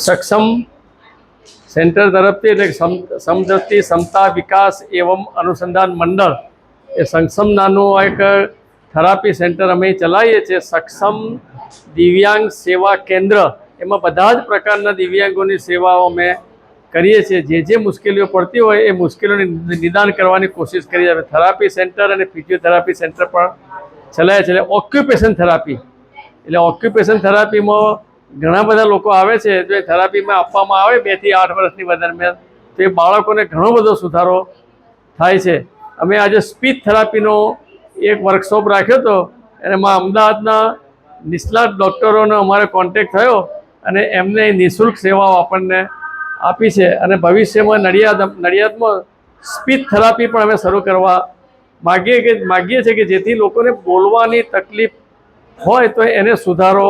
સક્ષમ સેન્ટર તરફથી એટલે સમદૃષ્ટિ સમતા વિકાસ એવં અનુસંધાન મંડળ એ સક્ષમ નાનું એક થેરાપી સેન્ટર અમે ચલાવીએ છીએ. સક્ષમ દિવ્યાંગ સેવા કેન્દ્ર, એમાં બધા જ પ્રકારના દિવ્યાંગોની સેવાઓ અમે કરીએ છીએ. જે મુશ્કેલીઓ પડતી હોય એ મુશ્કેલીઓની નિદાન કરવાની કોશિશ કરીએ છીએ. થેરાપી સેન્ટર અને ફિઝિયોથેરાપી સેન્ટર પણ ચલાવે છે. એટલે ઓક્યુપેશન થેરાપી, એટલે ઓક્યુપેશન થેરાપીમાં ઘણા બધા લોકો આવે છે. જો એ થેરાપીમાં આપવામાં આવે 2 થી 8 વર્ષની દરમિયાન, તો એ બાળકોને ઘણો બધો સુધારો થાય છે. અમે આજે સ્પીચ થેરાપીનો એક વર્કશોપ રાખ્યો હતો, એમાં અમદાવાદના નિષ્ણાત ડૉક્ટરોનો અમારે કોન્ટેક્ટ થયો અને એમને નિઃશુલ્ક સેવાઓ આપણને આપી છે. અને ભવિષ્યમાં નડિયાદમાં સ્પીચ થેરાપી પણ અમે શરૂ કરવા માગીએ છીએ કે જેથી લોકોને બોલવાની તકલીફ હોય તો એને સુધારો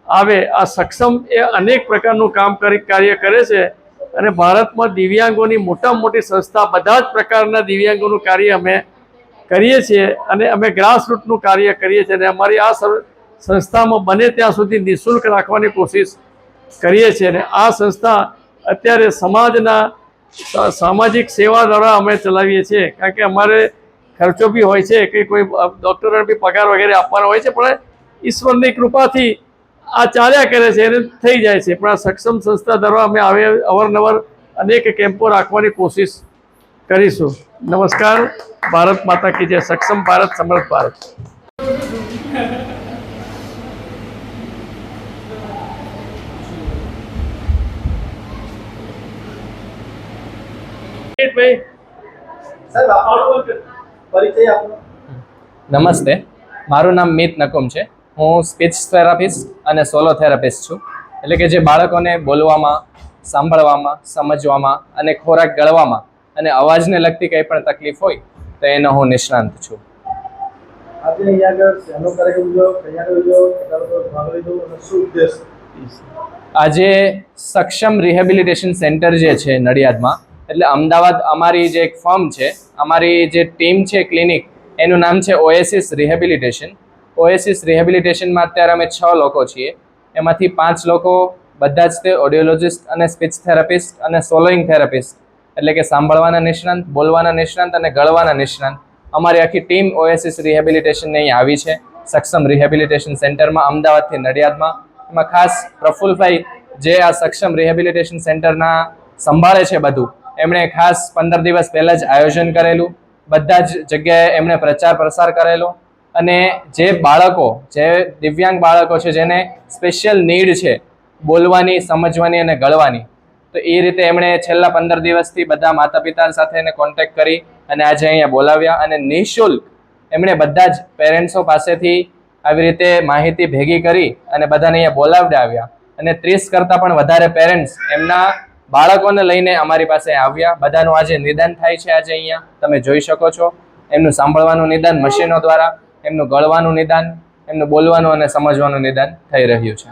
આવે. આ સક્ષમ એ અનેક પ્રકારનું કાર્ય કરે છે અને ભારતમાં દિવ્યાંગોની મોટામાં મોટી સંસ્થા, બધા જ પ્રકારના દિવ્યાંગોનું કાર્ય અમે કરીએ છીએ અને અમે ગ્રાસરૂટનું કાર્ય કરીએ છીએ. અને અમારી આ સંસ્થામાં બને ત્યાં સુધી નિઃશુલ્ક રાખવાની કોશિશ કરીએ છીએ. અને આ સંસ્થા અત્યારે સામાજિક સેવા દ્વારા અમે ચલાવીએ છીએ, કારણ કે અમારે ખર્ચો બી હોય છે કે કોઈ ડૉક્ટરોને બી પગાર વગેરે આપવાનો હોય છે, પણ ઈશ્વરની કૃપાથી આ ચાલ્યા કરે છે, એને થઈ જાય છે. પણ આ સક્ષમ સંસ્થા દ્વારા અમે અવારનવાર અનેક કેમ્પો રાખવાની કોશિશ કરીશું. નમસ્કાર. ભારત માતા કી જય. સક્ષમ ભારત, સમર્થ ભારત. નમસ્તે, મારું નામ મિત નકુમ છે. હું સ્પીચ થેરાપિસ્ટ અને સોલો થેરાપિસ્ટ છું. એટલે કે જે બાળકોને બોલવામાં, સાંભળવામાં, સમજવામાં અને ખોરાક ગળવામાં અને અવાજને લગતી કંઈ પણ તકલીફ હોય તો એનો હું નિષ્ણાંત છું. આજે સક્ષમ રિહેબિલિટેશન સેન્ટર જે છે નડિયાદમાં, એટલે અમદાવાદ અમારી જે એક ફર્મ છે, અમારી જે ટીમ છે ક્લિનિક, એનું નામ છે ઓએસિસ રિહેબિલિટેશન. ઓએસિસ રિહેબિલિટેશનમાં અત્યારે અમે 6 લોકો છીએ. એમાંથી 5 લોકો બધા જ તે ઓડિયોલોજિસ્ટ અને સ્પીચ થેરાપિસ્ટ અને સોલોઈંગ થેરાપિસ્ટ, એટલે કે સાંભળવાના નિષ્ણાંત, બોલવાના નિષ્ણાંત અને ગળવાના નિષ્ણાંત. અમારી આખી ટીમ ઓએસિસ રિહેબિલિટેશનને અહીં આવી છે સક્ષમ રિહેબિલિટેશન સેન્ટરમાં, અમદાવાદથી નડિયાદમાં. એમાં ખાસ પ્રફુલભાઈ જે આ સક્ષમ રિહેબિલિટેશન સેન્ટરના સંભાળે છે બધું, એમણે ખાસ 15 દિવસ પહેલાં જ આયોજન કરેલું. બધા જ જગ્યાએ એમણે પ્રચાર પ્રસાર કરેલો. અને જે બાળકો, જે દિવ્યાંગ બાળકો છે, જેને સ્પેશિયલ નીડ છે બોલવાની, સમજવાની અને ગળવાની, તો એ રીતે એમણે છેલ્લા 15 દિવસથી બધા માતા પિતા સાથે એને કોન્ટેક્ટ કરી અને આજે અહીંયા બોલાવ્યા. અને નિઃશુલ્ક એમણે બધા જ પેરેન્ટ્સો પાસેથી આવી રીતે માહિતી ભેગી કરી અને બધાને અહીંયા બોલાવડાવ્યા. અને 30 કરતાં પણ વધારે પેરેન્ટ્સ એમના બાળકોને લઈને અમારી પાસે આવ્યા. બધાનું આજે નિદાન થાય છે. આજે અહીંયા તમે જોઈ શકો છો એમનું સાંભળવાનું નિદાન મશીનો દ્વારા, એમનું ગળવાનું નિદાન, એમનું બોલવાનું અને સમજવાનું નિદાન થઈ રહ્યું છે.